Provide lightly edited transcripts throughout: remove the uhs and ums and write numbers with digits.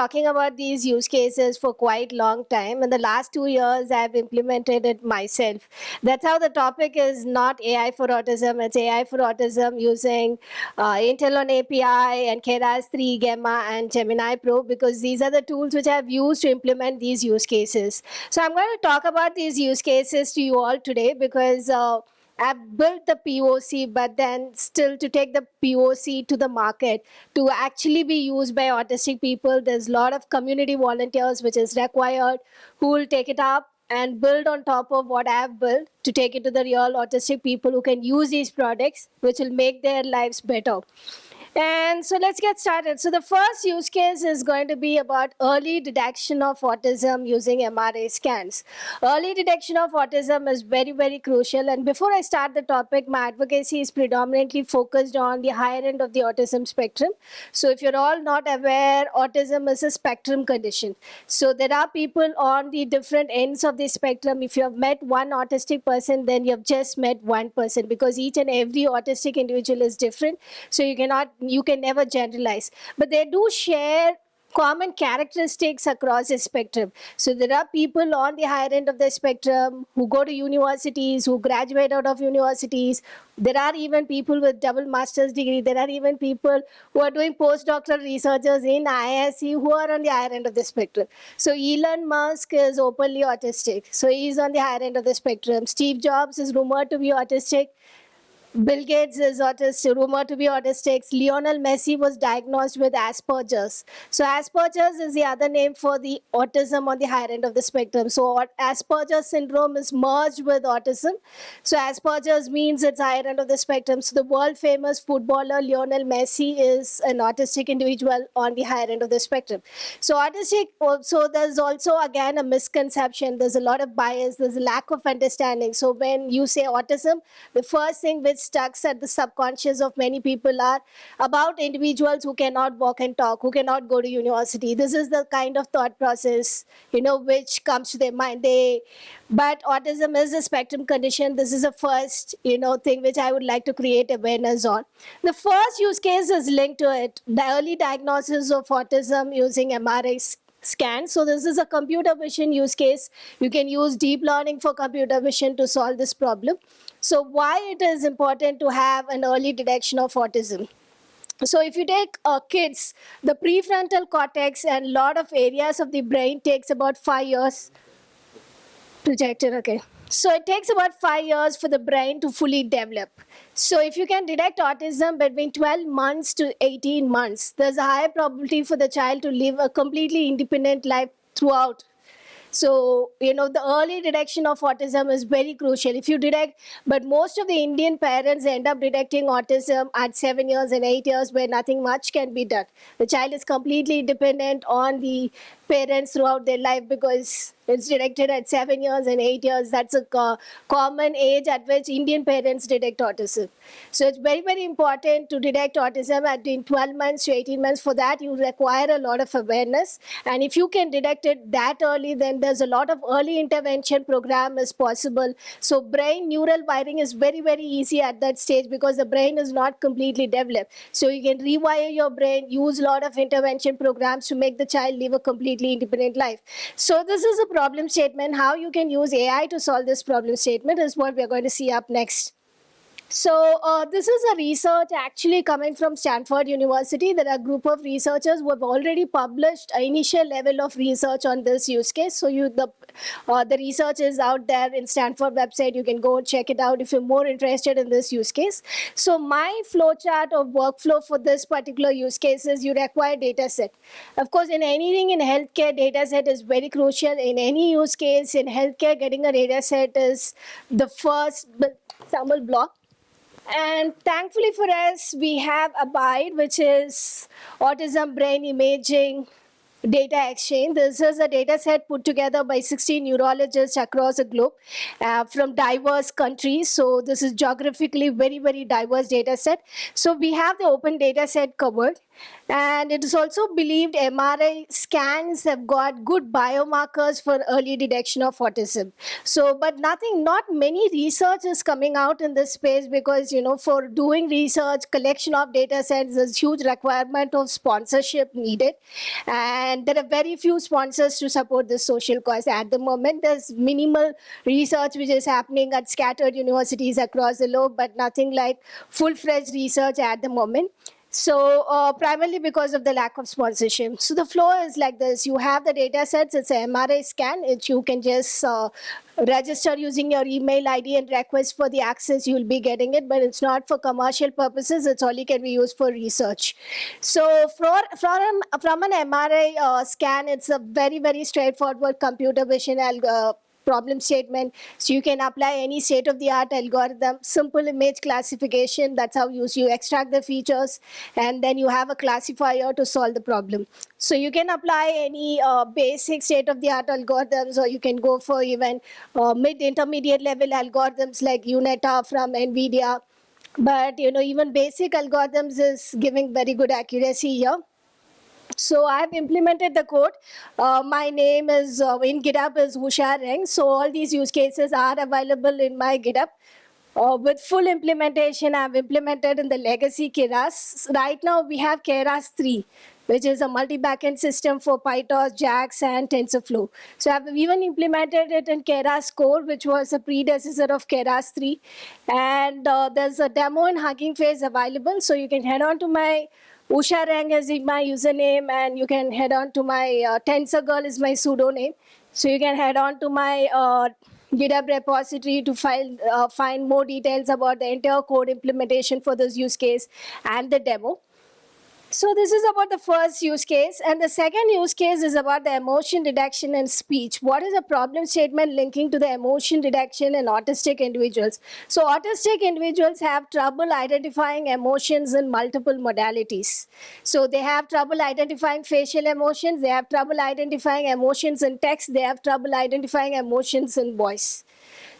talking about these use cases for quite long time. In the last 2 years, I've implemented it myself. That's how the topic is not AI for autism. It's AI for autism using Intel on API and Keras 3, Gemma, and Gemini Pro, because these are the tools which I've used to implement these use cases. So I'm going to talk about these use cases to you all today because I've built the POC, but then still to take the POC to the market to actually be used by autistic people, there's a lot of community volunteers which is required who will take it up and build on top of what I've built to take it to the real autistic people who can use these products, which will make their lives better. And so let's get started. So the first use case is going to be about early detection of autism using MRI scans. Early detection of autism is very, very crucial. And before I start the topic, my advocacy is predominantly focused on the higher end of the autism spectrum. So if you're all not aware, autism is a spectrum condition. So there are people on the different ends of the spectrum. If you have met one autistic person, then you have just met one person, because each and every autistic individual is different. So you can never generalize, but they do share common characteristics across the spectrum. So there are people on the higher end of the spectrum who go to universities, who graduate out of universities. There are even people with double master's degree. There are even people who are doing postdoctoral researchers in IISc who are on the higher end of the spectrum. So Elon Musk is openly autistic. So he's on the higher end of the spectrum. Steve Jobs is rumored to be autistic. Bill Gates is autistic, rumored to be autistic. Lionel Messi was diagnosed with Asperger's. So Asperger's is the other name for the autism on the higher end of the spectrum. So Asperger's syndrome is merged with autism. So Asperger's means it's higher end of the spectrum. So the world famous footballer Lionel Messi is an autistic individual on the higher end of the spectrum. So autistic also, there's also again a misconception. There's a lot of bias. There's a lack of understanding. So when you say autism, the first thing which stuck at the subconscious of many people are about individuals who cannot walk and talk, who cannot go to university. This is the kind of thought process, which comes to their mind. But autism is a spectrum condition. This is the first, thing which I would like to create awareness on. The first use case is linked to it, the early diagnosis of autism using MRI scan. So this is a computer vision use case. You can use deep learning for computer vision to solve this problem. So why it is important to have an early detection of autism? So if you take kids, the prefrontal cortex and a lot of areas of the brain takes about 5 years. Projected, okay. So it takes about 5 years for the brain to fully develop. So if you can detect autism between 12 months to 18 months, there's a higher probability for the child to live a completely independent life throughout. So, the early detection of autism is very crucial. If you detect, but most of the Indian parents end up detecting autism at 7 years and 8 years where nothing much can be done. The child is completely dependent on the parents throughout their life because it's detected at 7 years and 8 years. That's a common age at which Indian parents detect autism. So it's very, very important to detect autism at 12 months to 18 months. For that, you require a lot of awareness. And if you can detect it that early, then there's a lot of early intervention program is possible. So brain neural wiring is very, very easy at that stage because the brain is not completely developed. So you can rewire your brain, use a lot of intervention programs to make the child live a completely independent life. So this is a problem statement. How you can use AI to solve this problem statement is what we're going to see up next. So this is a research actually coming from Stanford University. There are a group of researchers who have already published an initial level of research on this use case. So the research is out there in Stanford website. You can go check it out if you're more interested in this use case. So my flowchart of workflow for this particular use case is you require data set. Of course, in anything in healthcare, data set is very crucial. In any use case in healthcare, getting a data set is the first sample block. And thankfully for us, we have ABIDE, which is Autism Brain Imaging Data Exchange. This is a data set put together by 16 neurologists across the globe from diverse countries. So this is geographically very, very diverse data set. So we have the open data set covered. And it is also believed MRI scans have got good biomarkers for early detection of autism. So, but not many research is coming out in this space because, for doing research, collection of data sets, there's huge requirement of sponsorship needed. And there are very few sponsors to support this social cause. At the moment, there's minimal research which is happening at scattered universities across the globe, but nothing like full-fledged research at the moment. So primarily because of the lack of sponsorship. So the flow is like this. You have the data sets. It's an MRI scan. You can just register using your email ID and request for the access. You'll be getting it, but it's not for commercial purposes. It's only can be used for research. So from an MRI scan, it's a very, very straightforward computer vision problem statement. So you can apply any state-of-the-art algorithm, simple image classification. That's how you extract the features, and then you have a classifier to solve the problem. So you can apply any basic state-of-the-art algorithms, or you can go for even mid-intermediate level algorithms like UNETA from NVIDIA. But even basic algorithms is giving very good accuracy here. So I've implemented the code. My name is in GitHub is Usha Reng. So all these use cases are available in my GitHub. With full implementation, I've implemented in the legacy Keras. Right now, we have Keras 3, which is a multi-backend system for PyTorch, JAX, and TensorFlow. So I've even implemented it in Keras Core, which was a predecessor of Keras 3. And there's a demo in Hugging Face available. So you can head on to my Usha Reng is my username, and you can head on to my TensorGirl is my pseudonym. So you can head on to my GitHub repository to find more details about the entire code implementation for this use case and the demo. So this is about the first use case. And the second use case is about the emotion detection in speech. What is a problem statement linking to the emotion detection in autistic individuals? So autistic individuals have trouble identifying emotions in multiple modalities. So they have trouble identifying facial emotions. They have trouble identifying emotions in text. They have trouble identifying emotions in voice.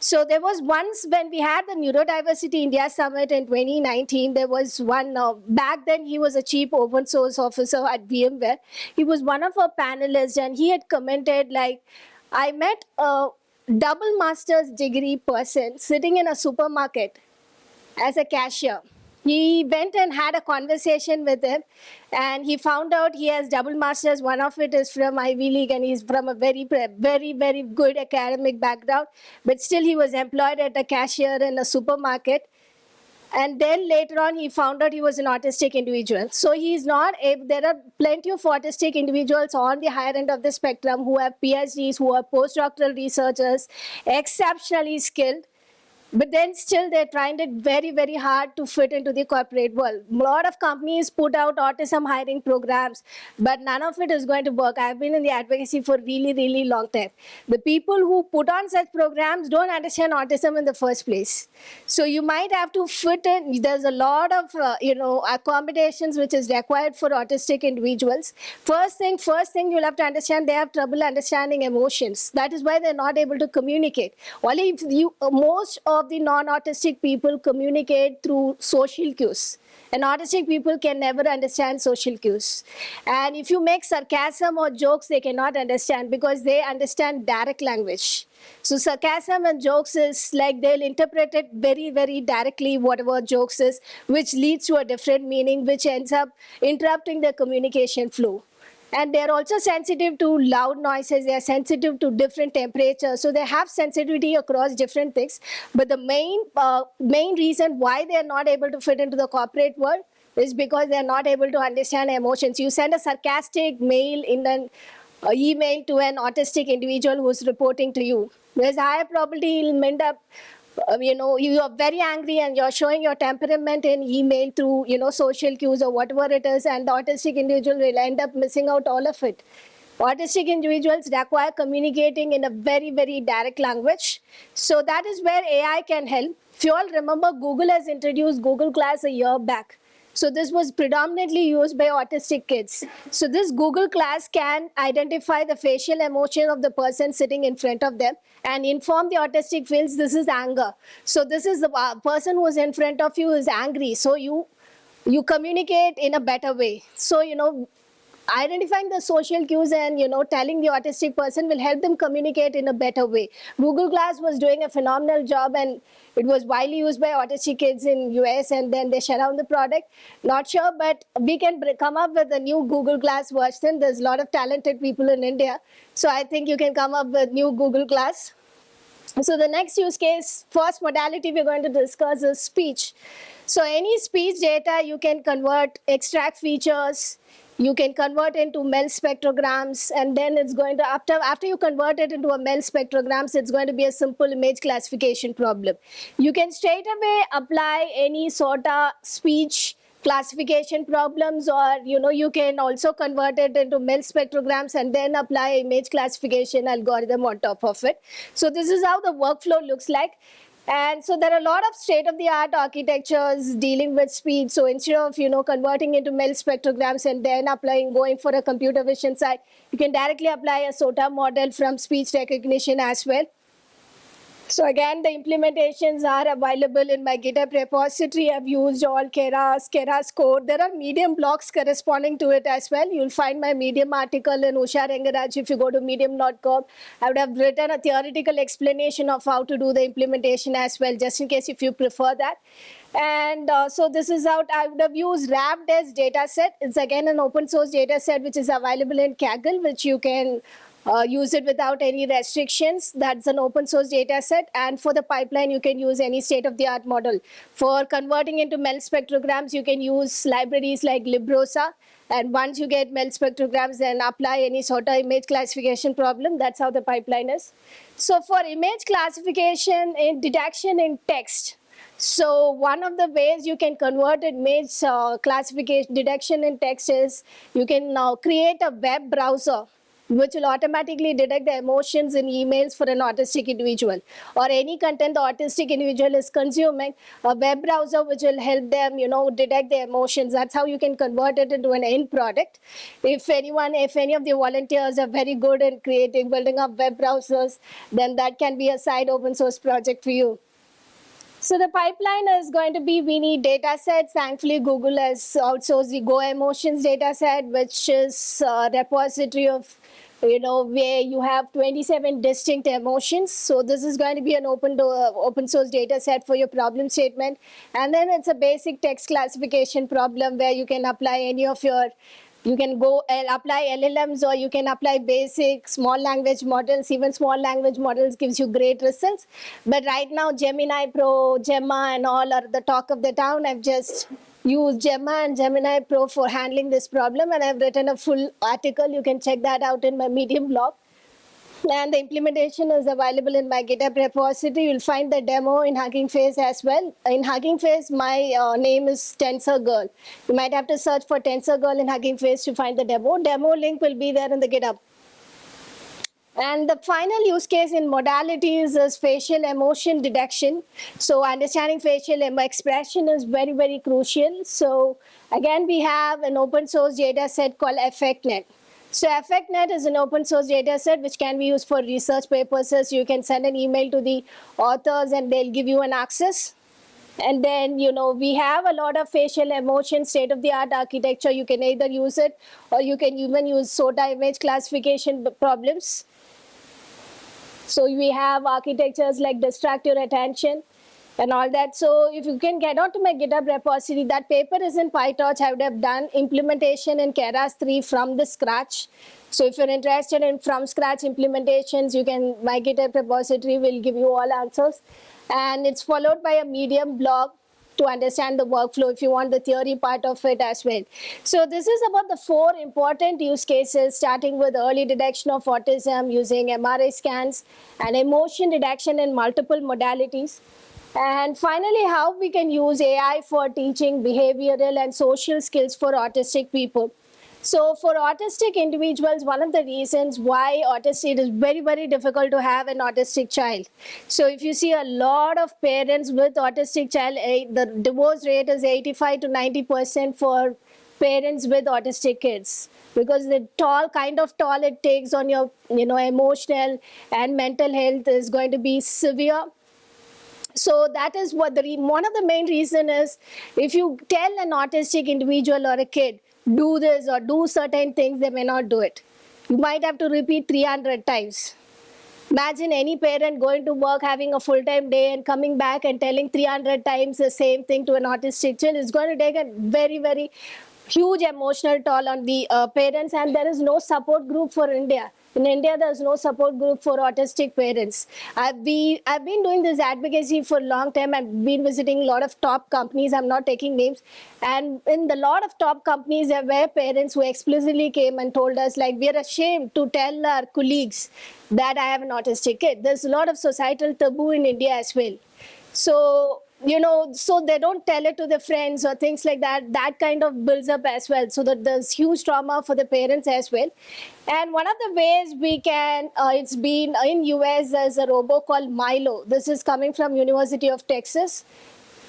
So there was once when we had the Neurodiversity India Summit in 2019, there was one, back then he was a chief open source officer at VMware. He was one of our panelists, and he had commented like, I met a double master's degree person sitting in a supermarket as a cashier. He went and had a conversation with him, and he found out he has double masters. One of it is from Ivy League, and he's from a very, very, very good academic background. But still, he was employed at a cashier in a supermarket. And then later on, he found out he was an autistic individual. So he's not able, there are plenty of autistic individuals on the higher end of the spectrum who have PhDs, who are postdoctoral researchers, exceptionally skilled. But then still they're trying it very, very hard to fit into the corporate world. A lot of companies put out autism hiring programs, but none of it is going to work. I've been in the advocacy for really, really long time. The people who put on such programs don't understand autism in the first place. So you might have to fit in. There's a lot of, accommodations which is required for autistic individuals. First thing you'll have to understand, they have trouble understanding emotions. That is why they're not able to communicate. Only if most of the non-autistic people communicate through social cues. And autistic people can never understand social cues. And if you make sarcasm or jokes, they cannot understand because they understand direct language. So sarcasm and jokes is like they'll interpret it very, very directly, whatever jokes is, which leads to a different meaning, which ends up interrupting the communication flow. And they're also sensitive to loud noises. They're sensitive to different temperatures. So they have sensitivity across different things. But the main reason why they're not able to fit into the corporate world is because they're not able to understand emotions. You send a sarcastic mail in an email to an autistic individual who's reporting to you. There's a higher probability he'll end up you are very angry and you're showing your temperament in email through, social cues or whatever it is, and the autistic individual will end up missing out all of it. Autistic individuals require communicating in a very, very direct language. So that is where AI can help. If you all remember, Google has introduced Google Class a year back. So this was predominantly used by autistic kids. So this Google Class can identify the facial emotion of the person sitting in front of them and inform the autistic fields this is anger. So this is the person who is in front of you is angry. So you you communicate in a better way. So, identifying the social cues and telling the autistic person will help them communicate in a better way. Google Glass was doing a phenomenal job, and it was widely used by autistic kids in US, and then they shut down the product. Not sure, but we can come up with a new Google Glass version. There's a lot of talented people in India, so I think you can come up with new Google Glass. So the next use case, first modality we're going to discuss is speech. So any speech data you can convert, extract features, you can convert into MEL spectrograms, and then it's going to, after you convert it into a MEL spectrograms, it's going to be a simple image classification problem. You can straight away apply any sort of speech classification problems, or you can also convert it into MEL spectrograms and then apply image classification algorithm on top of it. So this is how the workflow looks like. And so there are a lot of state-of-the-art architectures dealing with speed. So instead of converting into MEL spectrograms and then going for a computer vision side, you can directly apply a SOTA model from speech recognition as well. So again, the implementations are available in my GitHub repository. I've used all Keras code. There are Medium blocks corresponding to it as well. You'll find my Medium article in Usha Rengaraj. If you go to medium.com, I would have written a theoretical explanation of how to do the implementation as well, just in case if you prefer that. And so this is out. I would have used RapDes dataset. It's again an open source dataset which is available in Kaggle, which you can use it without any restrictions. That's an open source data set. And for the pipeline, you can use any state-of-the-art model. For converting into MEL spectrograms, you can use libraries like Librosa. And once you get MEL spectrograms, then apply any sort of image classification problem. That's how the pipeline is. So for image classification in detection in text, so one of the ways you can convert image classification detection in text is you can now create a web browser which will automatically detect the emotions in emails for an autistic individual or any content the autistic individual is consuming, a web browser which will help them, detect the emotions. That's how you can convert it into an end product. If any of the volunteers are very good in building up web browsers, then that can be a side open source project for you. So the pipeline is going to be, we need data sets. Thankfully, Google has outsourced the Go Emotions data set, which is a repository of, where you have 27 distinct emotions. So this is going to be an open source data set for your problem statement. And then it's a basic text classification problem where you can apply any of your you can go and apply LLMs, or you can apply basic small language models. Even small language models gives you great results. But right now, Gemini Pro, Gemma, and all are the talk of the town. I've just used Gemma and Gemini Pro for handling this problem, and I've written a full article. You can check that out in my Medium blog. And the implementation is available in my GitHub repository. You'll find the demo in Hugging Face as well. In Hugging Face, my name is TensorGirl. You might have to search for TensorGirl in Hugging Face to find the demo. Demo link will be there in the GitHub. And the final use case in modalities is facial emotion detection. So understanding facial expression is very, very crucial. So again, we have an open source data set called AffectNet. So AffectNet is an open source data set which can be used for research purposes. You can send an email to the authors and they'll give you an access. And then, we have a lot of facial emotion, state-of-the-art architecture. You can either use it or you can even use SOTA image classification problems. So we have architectures like distract your attention and all that. So if you can get onto my GitHub repository, that paper is in PyTorch. I would have done implementation in Keras 3 from the scratch. So if you're interested in from scratch implementations, my GitHub repository will give you all answers. And it's followed by a Medium blog to understand the workflow if you want the theory part of it as well. So this is about the 4 important use cases, starting with early detection of autism using MRI scans and emotion detection in multiple modalities. And finally, how we can use AI for teaching behavioral and social skills for autistic people. So for autistic individuals, one of the reasons why it is very, very difficult to have an autistic child. So if you see a lot of parents with autistic child, the divorce rate is 85 to 90% for parents with autistic kids, because the kind of toll it takes on your emotional and mental health is going to be severe. So that is what one of the main reason is, if you tell an autistic individual or a kid, do this or do certain things, they may not do it. You might have to repeat 300 times. Imagine any parent going to work, having a full-time day and coming back and telling 300 times the same thing to an autistic child. It's going to take a very, very huge emotional toll on the parents, and there is no support group for India. In India, there's no support group for autistic parents. I've been doing this advocacy for a long time. I've been visiting a lot of top companies. I'm not taking names. And in the lot of top companies, there were parents who explicitly came and told us, like, we are ashamed to tell our colleagues that I have an autistic kid. There's a lot of societal taboo in India as well. So, so they don't tell it to their friends or things like that. That kind of builds up as well. So that there's huge trauma for the parents as well. And one of the ways we can, it's been in US, there's a robo called Milo. This is coming from University of Texas,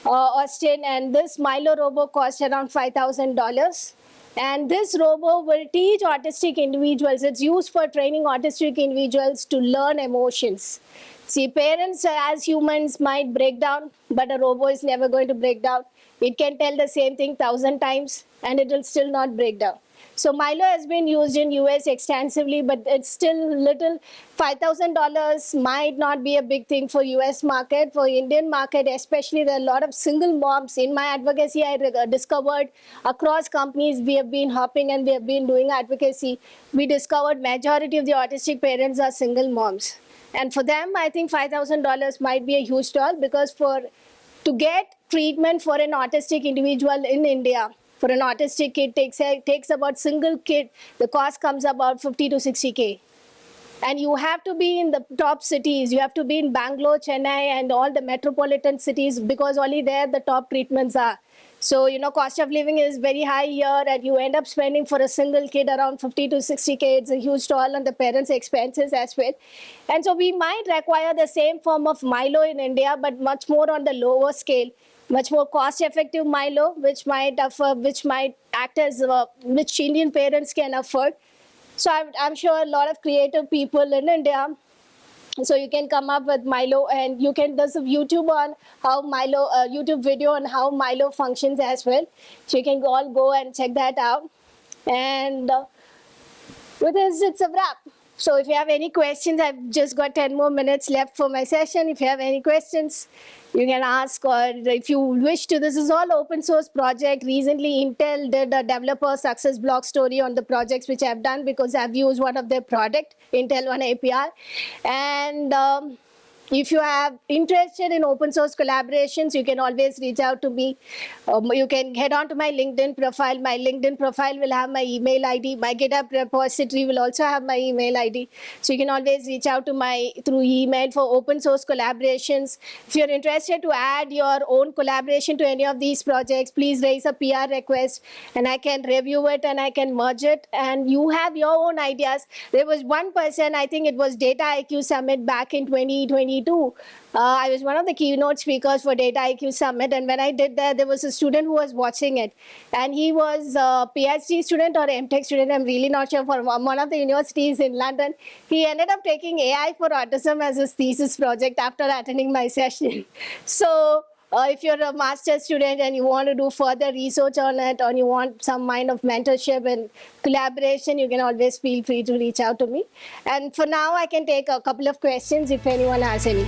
Austin. And this Milo robo costs around $5,000. And this robo will teach autistic individuals. It's used for training autistic individuals to learn emotions. See, parents as humans might break down, but a robo is never going to break down. It can tell the same thing 1,000 times and it will still not break down. So Milo has been used in US extensively, but it's still little. $5,000 might not be a big thing for US market. For Indian market especially, there are a lot of single moms. In my advocacy, I discovered across companies, we have been hopping and we have been doing advocacy. We discovered majority of the autistic parents are single moms. And for them, I think $5,000 might be a huge toll, because to get treatment for an autistic individual in India, for an autistic kid, takes about single kid, the cost comes about 50 to 60K. And you have to be in the top cities. You have to be in Bangalore, Chennai, and all the metropolitan cities, because only there the top treatments are. So, cost of living is very high here, and you end up spending for a single kid around 50 to 60K. It's a huge toll on the parents' expenses as well. And so we might require the same form of Milo in India, but much more on the lower scale, much more cost-effective Milo, which might act as which Indian parents can afford. So I'm sure a lot of creative people in India. So you can come up with Milo, and there's a YouTube on how Milo, YouTube video on how Milo functions as well. So you can all go and check that out. And with this, it's a wrap. So if you have any questions, I've just got 10 more minutes left for my session. If you have any questions, you can ask, or if you wish to, this is all open source project. Recently, Intel did a developer success blog story on the projects which I've done, because I've used one of their product, Intel One API. And if you are interested in open source collaborations, you can always reach out to me. You can head on to my LinkedIn profile. My LinkedIn profile will have my email ID. My GitHub repository will also have my email ID. So you can always reach out to through email for open source collaborations. If you're interested to add your own collaboration to any of these projects, please raise a PR request, and I can review it and I can merge it. And you have your own ideas. There was one person, I think it was Data IQ Summit back in 2022. I was one of the keynote speakers for Data IQ Summit, and when I did that, there was a student who was watching it, and he was a PhD student or MTech student, I'm really not sure, for one of the universities in London. He ended up taking AI for autism as his thesis project after attending my session. So if you're a master's student and you want to do further research on it, or you want some kind of mentorship and collaboration, you can always feel free to reach out to me. And for now, I can take a couple of questions if anyone has any.